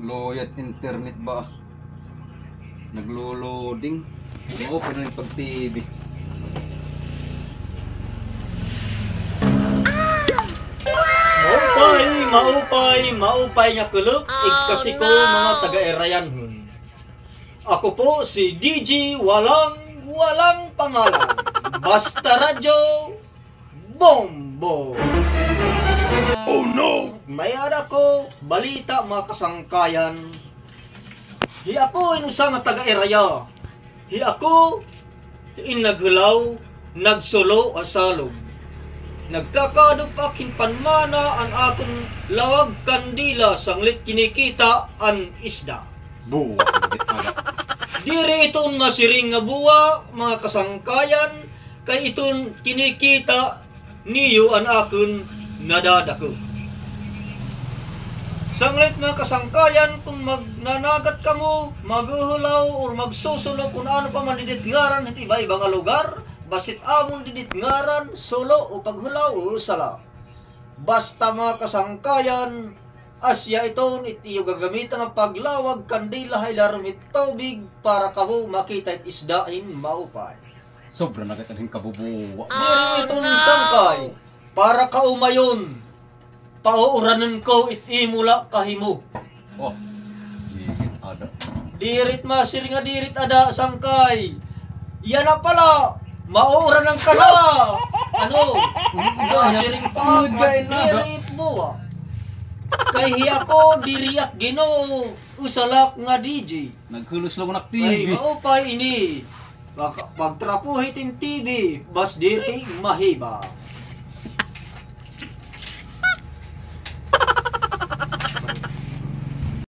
Loyat internet ba? Naglo-loading. Open na yung pag-TV. Maupay nga kulog, kasi ko mga taga-erayanhon. Ako po si DJ walang pangalan. Basta Radyo Bombo. Oh no! May ada ko balita mga kasangkayan. Hi ako inusa nga taga-eraya. Hi ako naghulaw, nagsulo asalog. Nagkakadupak hinpanmana ang akong lawag kandila sanglit kinikita ang isda. Buwa! Diri itong nga siring nga buwa, mga kasangkayan, kay itong kinikita niyo ang akong nadadako. Sanglit mga kasangkayan, kung magnanagat ka mo, maghuhulaw o magsusulo kung ano pa man didit ngaran, hindi iba-ibang lugar, basit amon didit ngaran, sulo o paghulaw o sala. Basta mga kasangkayan, asya ito, itiyo gagamitan ang paglawag, kandila hay larumit tubig para kamo makita it isdain maupay. Sobra na katalhin kabubuwa. Diri ito ng sangkay, para kaumayon, pauuranan ko itimula kahimo. Oh, higit ada. Dirit masir nga dirit ada sangkay. Yan na pala, mauuranan ka na. Ano? Masiring pa, dirit mo. Kay hiya ko diriyak Ginoo, usalak nga DJ. Naghulos lang nak Ay TV. maupay ini. Pagtrapuhi tim TV, bas diri mahiba.